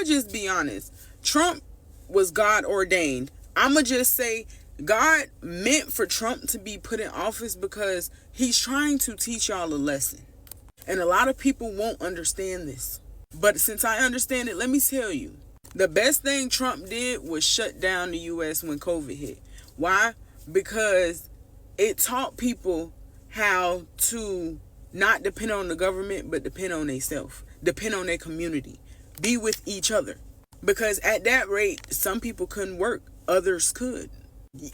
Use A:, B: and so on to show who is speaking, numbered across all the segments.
A: I'ma just be honest. Trump was God ordained. I'ma just say God meant for Trump to be put in office because he's trying to teach y'all a lesson. And a lot of people won't understand this. But since I understand it, let me tell you. The best thing Trump did was shut down the US when COVID hit. Why? Because it taught people how to not depend on the government, but depend on themselves, depend on their community, be with each other. Because at that rate, some people couldn't work, others could.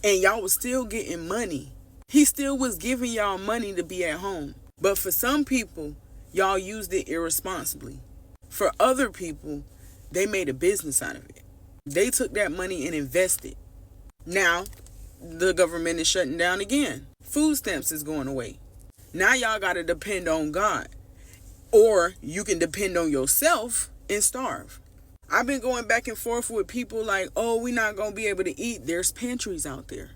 A: And y'all was still getting money. He still was giving y'all money to be at home. But for some people, y'all used it irresponsibly. For other people, they made a business out of it. They took that money and invested. Now, the government is shutting down again. Food stamps is going away. Now y'all got to depend on God. Or you can depend on yourself and starve. I've been going back and forth with people like, oh, we're not going to be able to eat. There's pantries out there.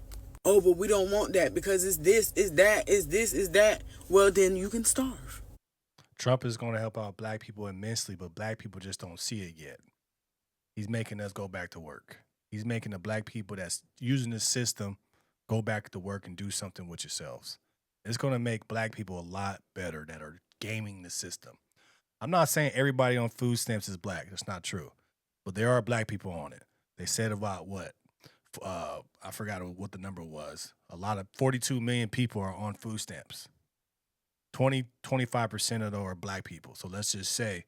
A: Oh, but we don't want that because it's this, it's that, it's this, it's that. Well, then you can starve.
B: Trump is going to help out black people immensely, but black people just don't see it yet. He's making us go back to work. He's making the black people that's using the system go back to work and do something with yourselves. It's going to make black people a lot better that are gaming the system. I'm not saying everybody on food stamps is black. That's not true. But there are black people on it. They said about what? I forgot what the number was. A lot of 42 million people are on food stamps. 25% of those are black people. So let's just say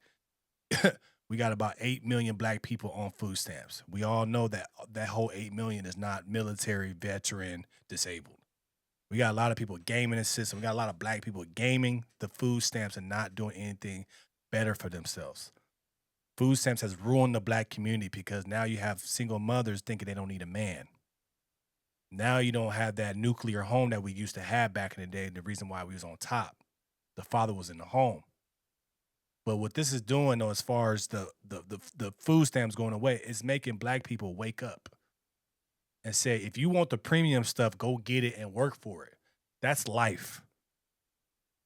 B: we got about 8 million black people on food stamps. We all know that that whole 8 million is not military, veteran, disabled. We got a lot of people gaming the system. We got a lot of black people gaming the food stamps and not doing anything better for themselves. Food stamps has ruined the black community because now you have single mothers thinking they don't need a man. Now you don't have that nuclear home that we used to have back in the day. The reason why we was on top, the father was in the home. But what this is doing, though, as far as the food stamps going away, is making black people wake up and say, if you want the premium stuff, go get it and work for it. That's life.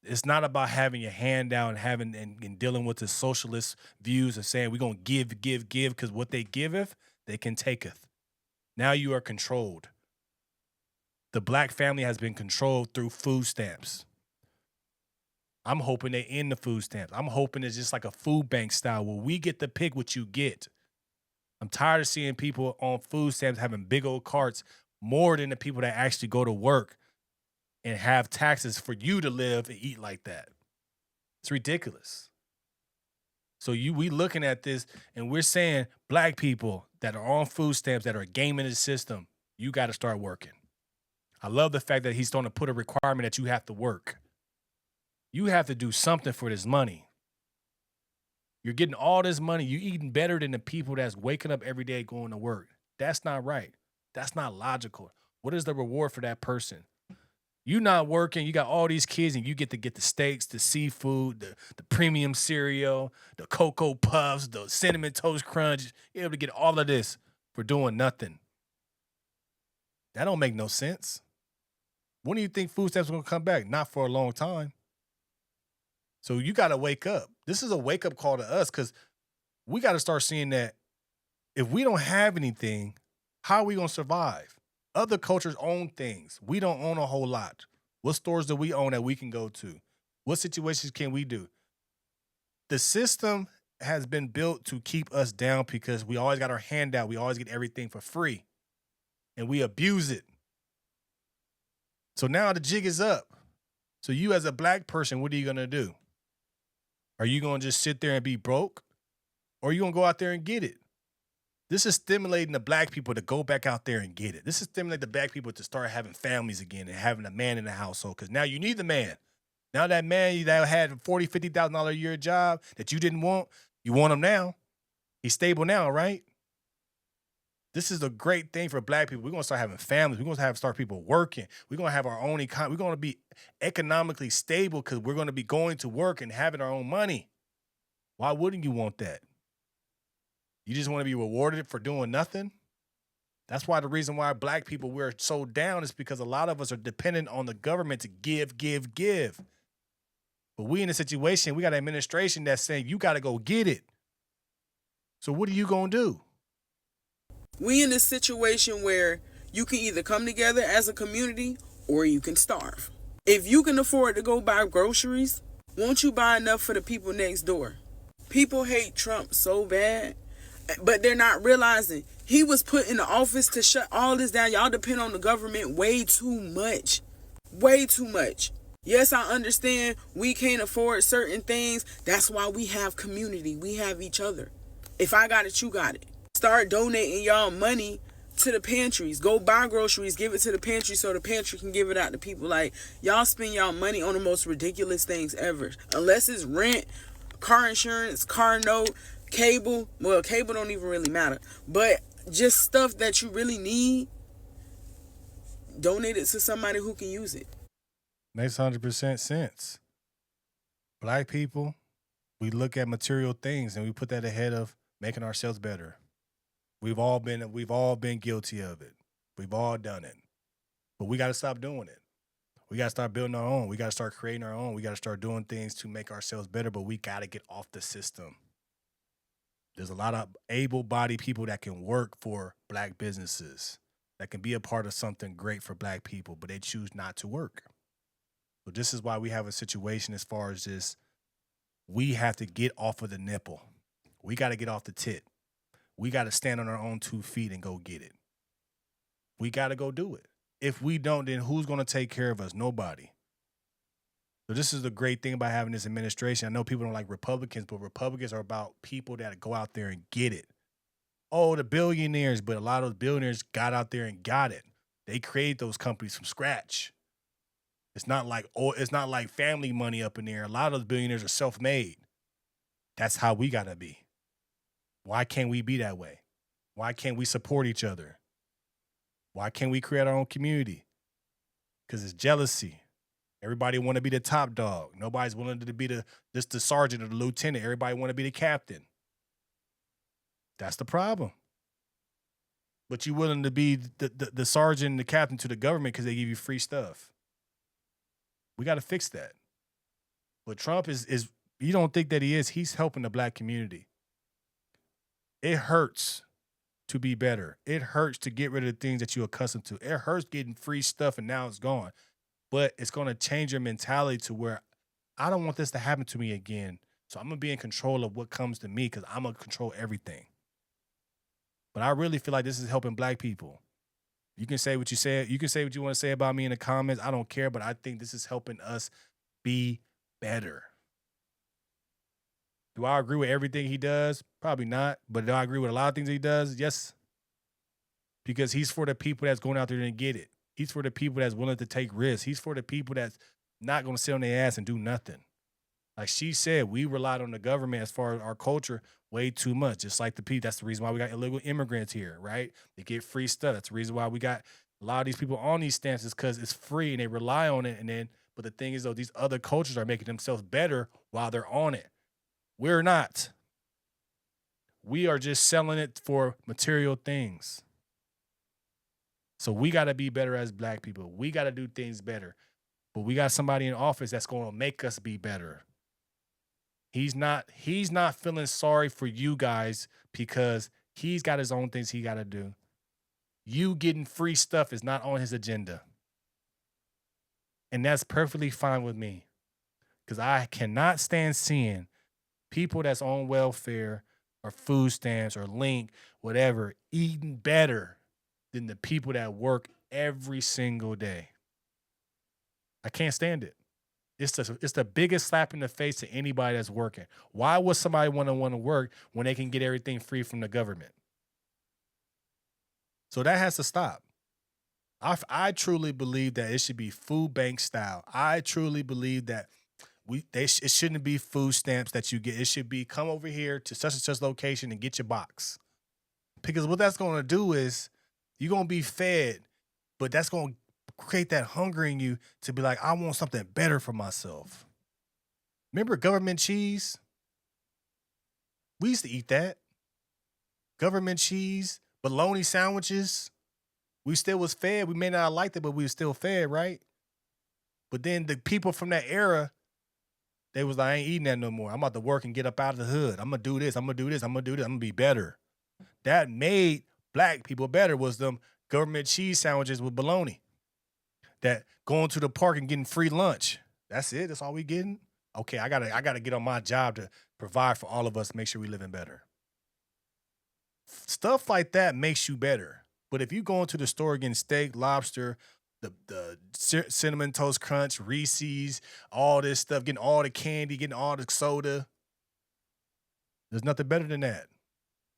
B: It's not about having your hand down and having and dealing with the socialist views of saying we're gonna give, because what they giveth, they can taketh. Now you are controlled. The black family has been controlled through food stamps. I'm hoping they end the food stamps. I'm hoping it's just like a food bank style where we get to pick what you get. I'm tired of seeing people on food stamps having big old carts more than the people that actually go to work and have taxes for you to live and eat like that. It's ridiculous. So we looking at this and we're saying black people that are on food stamps that are gaming the system, you got to start working. I love the fact that he's going to put a requirement that you have to work. You have to do something for this money. You're getting all this money. You eating better than the people that's waking up every day going to work. That's not right. That's not logical. What is the reward for that person? You not working, you got all these kids, and you get to get the steaks, the seafood, the premium cereal, the Cocoa Puffs, the Cinnamon Toast Crunch. You're able to get all of this for doing nothing. That don't make no sense. When do you think food stamps are going to come back? Not for a long time. So you got to wake up. This is a wake-up call to us because we got to start seeing that if we don't have anything, how are we going to survive? Other cultures own things. We don't own a whole lot. What stores do we own that we can go to? What situations can we do? The system has been built to keep us down because we always got our hand out. We always get everything for free. And we abuse it. So now the jig is up. So you as a black person, what are you going to do? Are you going to just sit there and be broke? Or are you going to go out there and get it? This is stimulating the black people to go back out there and get it. This is stimulating the black people to start having families again and having a man in the household because now you need the man. Now that man that had a $40,000, $50,000 a year job that you didn't want, you want him now. He's stable now, right? This is a great thing for black people. We're going to start having families. We're going to start people working. We're going to have our own economy. We're going to be economically stable because we're going to be going to work and having our own money. Why wouldn't you want that? You just want to be rewarded for doing nothing? That's why the reason why black people, we're so down is because a lot of us are dependent on the government to give. But we in a situation, we got an administration that's saying, you got to go get it. So what are you going to do?
A: We in a situation where you can either come together as a community or you can starve. If you can afford to go buy groceries, won't you buy enough for the people next door? People hate Trump so bad, but they're not realizing he was put in the office to shut all this down. Y'all depend on the government way too much. Way too much. Yes, I understand we can't afford certain things. That's why we have community. We have each other. If I got it, you got it. Start donating y'all money to the pantries. Go buy groceries, give it to the pantry so the pantry can give it out to people. Like, y'all spend y'all money on the most ridiculous things ever. Unless it's rent, car insurance, car note, cable. Well, cable don't even really matter. But just stuff that you really need, donate it to somebody who can use it.
B: Makes 100% sense. Black people, we look at material things and we put that ahead of making ourselves better. We've all been guilty of it. We've all done it. But we got to stop doing it. We got to start building our own. We got to start creating our own. We got to start doing things to make ourselves better, but we got to get off the system. There's a lot of able-bodied people that can work for Black businesses, that can be a part of something great for Black people, but they choose not to work. So this is why we have a situation as far as this. We have to get off of the nipple. We got to get off the tit. We got to stand on our own 2 feet and go get it. We got to go do it. If we don't, then who's going to take care of us? Nobody. So this is the great thing about having this administration. I know people don't like Republicans, but Republicans are about people that go out there and get it. Oh, the billionaires, but a lot of those billionaires got out there and got it. They created those companies from scratch. It's not like family money up in there. A lot of those billionaires are self-made. That's how we got to be. Why can't we be that way? Why can't we support each other? Why can't we create our own community? Because it's jealousy. Everybody want to be the top dog. Nobody's willing to be the sergeant or the lieutenant. Everybody want to be the captain. That's the problem. But you willing to be the sergeant and the captain to the government because they give you free stuff. We got to fix that. But Trump is you don't think that he is. He's helping the Black community. It hurts to be better. It hurts to get rid of the things that you're accustomed to. It hurts getting free stuff and now it's gone. But it's going to change your mentality to where I don't want this to happen to me again. So I'm going to be in control of what comes to me because I'm going to control everything. But I really feel like this is helping Black people. You can say what you said. You can say what you want to say about me in the comments. I don't care, but I think this is helping us be better. Do I agree with everything he does? Probably not. But do I agree with a lot of things he does? Yes. Because he's for the people that's going out there and get it. He's for the people that's willing to take risks. He's for the people that's not going to sit on their ass and do nothing. Like she said, we relied on the government as far as our culture way too much. Just like the people, that's the reason why we got illegal immigrants here, right? They get free stuff. That's the reason why we got a lot of these people on these stamps is because it's free and they rely on it. And then, but the thing is though, these other cultures are making themselves better while they're on it. We're not. We are just selling it for material things. So we got to be better as Black people. We got to do things better. But we got somebody in office that's going to make us be better. He's not feeling sorry for you guys because he's got his own things he got to do. You getting free stuff is not on his agenda. And that's perfectly fine with me. Because I cannot stand seeing people that's on welfare or food stamps or link, whatever, eating better than the people that work every single day. I can't stand it. It's the biggest slap in the face to anybody that's working. Why would somebody want to work when they can get everything free from the government? So that has to stop. I truly believe that it should be food bank style. I truly believe that it shouldn't be food stamps that you get. It should be come over here to such and such location and get your box. Because what that's going to do is you're going to be fed, but that's going to create that hunger in you to be like, I want something better for myself. Remember government cheese? We used to eat that. Government cheese, bologna sandwiches. We still was fed. We may not have liked it, but we were still fed, right? But then the people from that era, They was like, I ain't eating that no more. I'm about to work and get up out of the hood. I'm gonna do this. I'm gonna do this. I'm gonna do this. I'm gonna be better. That made black people better was them government cheese sandwiches with bologna. That going to the park and getting free lunch. That's it. That's all we getting. Okay, I gotta get on my job to provide for all of us, make sure we living better. Stuff like that makes you better. But if you go into the store getting steak, lobster, the cinnamon toast crunch, Reese's, all this stuff, getting all the candy, getting all the soda, there's nothing better than that.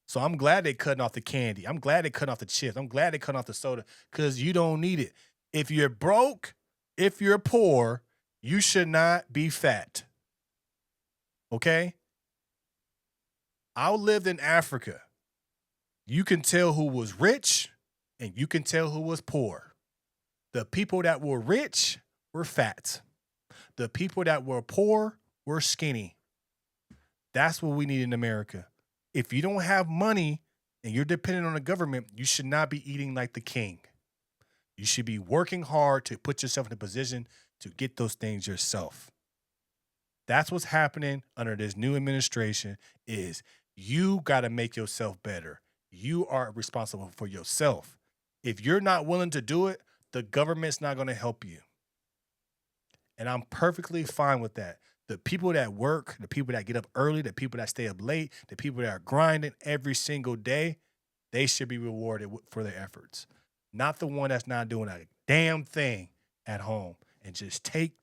B: So I'm glad they cutting off the candy. I'm glad they cutting off the chips. I'm glad they cutting off the soda because you don't need it. If you're broke, if you're poor, you should not be fat. Okay? I lived in Africa. You can tell who was rich and you can tell who was poor. The people that were rich were fat. The people that were poor were skinny. That's what we need in America. If you don't have money and you're dependent on the government, you should not be eating like the king. You should be working hard to put yourself in a position to get those things yourself. That's what's happening under this new administration is you got to make yourself better. You are responsible for yourself. If you're not willing to do it, the government's not going to help you. And I'm perfectly fine with that. The people that work, the people that get up early, the people that stay up late, the people that are grinding every single day, they should be rewarded for their efforts. Not the one that's not doing a damn thing at home and just take.